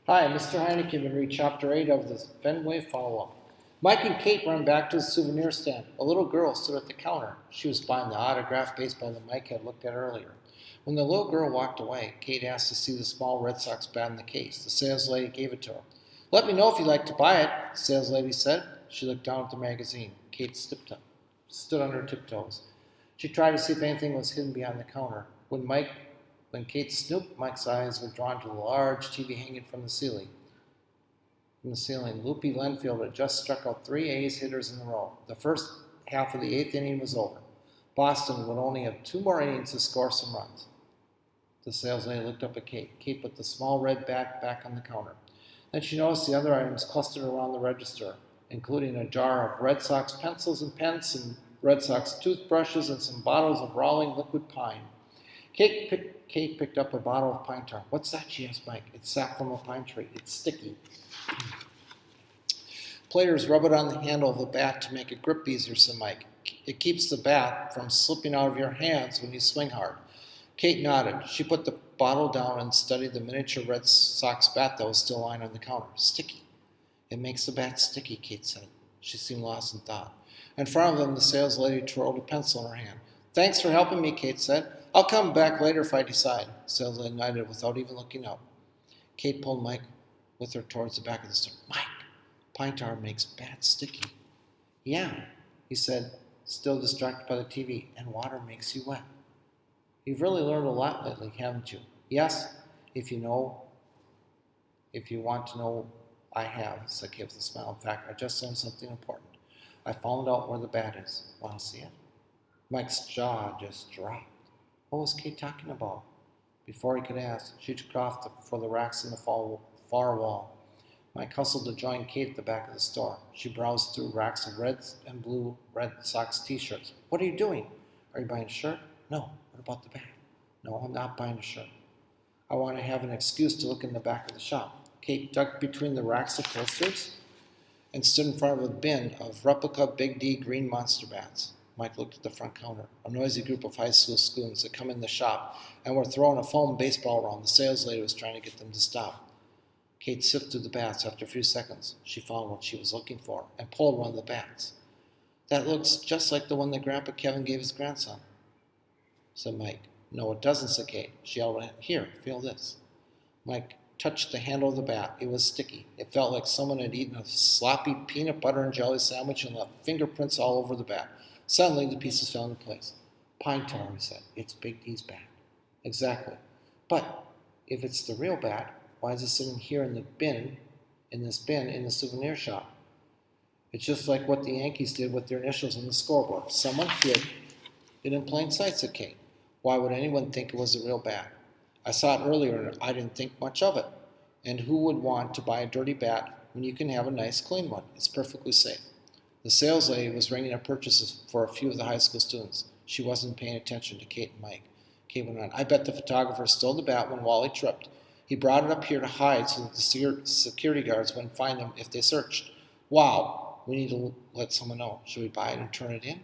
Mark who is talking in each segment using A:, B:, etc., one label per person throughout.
A: Hi, Mr. Heineken will read Chapter 8 of the Fenway follow-up. Mike and Kate run back to the souvenir stand. A little girl stood at the counter. She was buying the autographed baseball that Mike had looked at earlier. When the little girl walked away, Kate asked to see the small Red Sox bat in the case. The sales lady gave it to her. "Let me know if you'd like to buy it," the sales lady said. She looked down at the magazine. Kate stood on her tiptoes. She tried to see if anything was hidden behind the counter. When Kate snooped, Mike's eyes were drawn to the large TV hanging from the ceiling. Loopy Lenfield had just struck out 3 A's hitters in a row. The first half of the 8th inning was over. Boston would only have 2 more innings to score some runs. The sales lady looked up at Kate. Kate put the small red bat back on the counter. Then she noticed the other items clustered around the register, including a jar of Red Sox pencils and pens, some Red Sox toothbrushes, and some bottles of Rawling liquid pine. Kate picked up a bottle of pine tar. "What's that?" she asked Mike. "It's sap from a pine tree. It's sticky. Players rub it on the handle of the bat to make it grip easier," said Mike. "It keeps the bat from slipping out of your hands when you swing hard." Kate nodded. She put the bottle down and studied the miniature Red Sox bat that was still lying on the counter. "Sticky. It makes the bat sticky," Kate said. She seemed lost in thought. In front of them, the sales lady twirled a pencil in her hand. "Thanks for helping me," Kate said. "I'll come back later if I decide." The sales lady nodded without even looking up. Kate pulled Mike with her towards the back of the store. "Mike, pine tar makes bats sticky." "Yeah," he said, still distracted by the TV, "and water makes you wet." "You've really learned a lot lately, haven't you?" "Yes, if you want to know, I have," said Kate with a smile. "In fact, I just learned something important. I found out where the bat is. Want to see it?" Mike's jaw just dropped. What was Kate talking about? Before he could ask, she took off for the racks in the far wall. Mike hustled to join Kate at the back of the store. She browsed through racks of red and blue Red Sox t-shirts. "What are you doing? Are you buying a shirt?" "No." "What about the bat?" "No, I'm not buying a shirt. I want to have an excuse to look in the back of the shop." Kate ducked between the racks of posters and stood in front of a bin of replica Big D green monster bats. Mike looked at the front counter. A noisy group of high school students had come in the shop and were throwing a foam baseball around. The sales lady was trying to get them to stop. Kate sifted through the bats. After a few seconds, she found what she was looking for and pulled one of the bats. "That looks just like the one that Grandpa Kevin gave his grandson," said Mike. "No, it doesn't," said Kate. She yelled, "Here, feel this." Mike touched the handle of the bat. It was sticky. It felt like someone had eaten a sloppy peanut butter and jelly sandwich and left fingerprints all over the bat. Suddenly, the pieces fell into place. "Pine tar," he said. "It's Big D's bat." "Exactly. But if it's the real bat, why is it sitting here in this bin in the souvenir shop? It's just like what the Yankees did with their initials on the scoreboard. Someone hid it in plain sight," said Kate. "Why would anyone think it was the real bat? I saw it earlier and I didn't think much of it. And who would want to buy a dirty bat when you can have a nice clean one? It's perfectly safe." The sales lady was ringing up purchases for a few of the high school students. She wasn't paying attention to Kate and Mike. Kate went on, "I bet the photographer stole the bat when Wally tripped. He brought it up here to hide so that the security guards wouldn't find him if they searched. Wow, we need to let someone know. Should we buy it and turn it in?"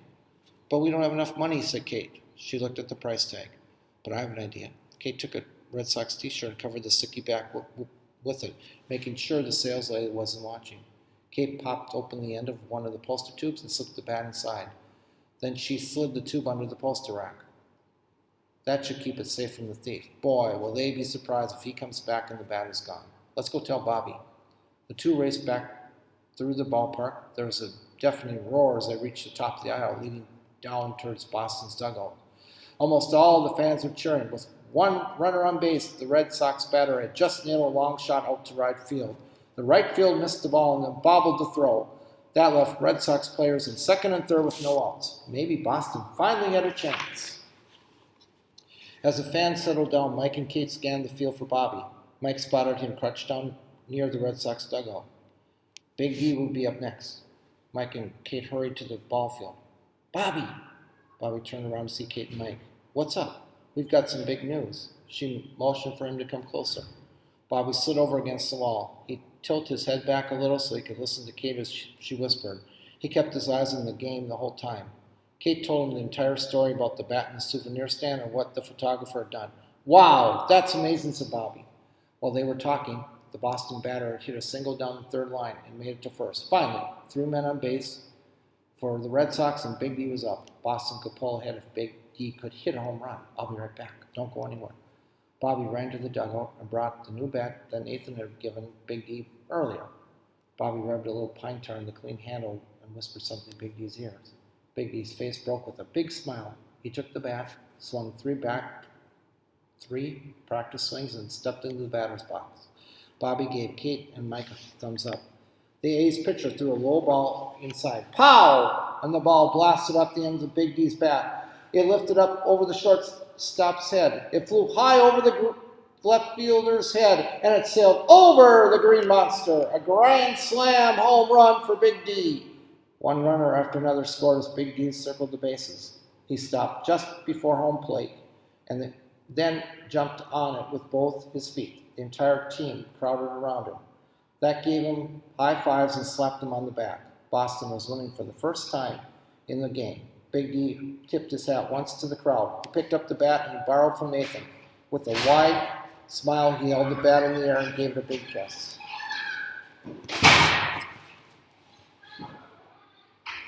A: "But we don't have enough money," said Kate. She looked at the price tag. "But I have an idea." Kate took a Red Sox t-shirt and covered the sticky back with it, making sure the sales lady wasn't watching. Kate popped open the end of one of the poster tubes and slipped the bat inside. Then she slid the tube under the poster rack. "That should keep it safe from the thief. Boy, will they be surprised if he comes back and the bat is gone. Let's go tell Bobby." The two raced back through the ballpark. There was a deafening roar as they reached the top of the aisle, leading down towards Boston's dugout. Almost all the fans were cheering. With one runner on base, the Red Sox batter had just nailed a long shot out to right field. The right field missed the ball and then bobbled the throw. That left Red Sox players in second and third with no outs. Maybe Boston finally had a chance. As the fans settled down, Mike and Kate scanned the field for Bobby. Mike spotted him crouched down near the Red Sox dugout. Big D would be up next. Mike and Kate hurried to the ball field. "Bobby!" Bobby turned around to see Kate and Mike. "What's up? We've got some big news." She motioned for him to come closer. Bobby slid over against the wall. He tilted his head back a little so he could listen to Kate as she whispered. He kept his eyes on the game the whole time. Kate told him the entire story about the bat in the souvenir stand and what the photographer had done. "Wow, that's amazing," said Bobby. While they were talking, The Boston batter hit a single down the third line and made it to first. Finally, 3 men on base for the Red Sox, and Big D was up. Boston could pull ahead if Big D could hit a home run. I'll be right back. Don't go anywhere. Bobby ran to the dugout and brought the new bat that Nathan had given Big D earlier. Bobby rubbed a little pine tar in the clean handle and whispered something in Big D's ears. Big D's face broke with a big smile. He took the bat, swung 3 practice swings, and stepped into the batter's box. Bobby gave Kate and Mike a thumbs up. The A's pitcher threw a low ball inside. Pow! And the ball blasted off the ends of Big D's bat. It lifted up over the shortstop's head. It flew high over the left fielder's head, and it sailed over the green monster. A grand slam home run for Big D. One runner after another scored as Big D circled the bases. He stopped just before home plate and then jumped on it with both his feet. The entire team crowded around him. That gave him high fives and slapped him on the back. Boston was winning for the first time in the game. Big D tipped his hat once to the crowd. He picked up the bat and he borrowed from Nathan. With a wide smile, he held the bat in the air and gave it a big kiss.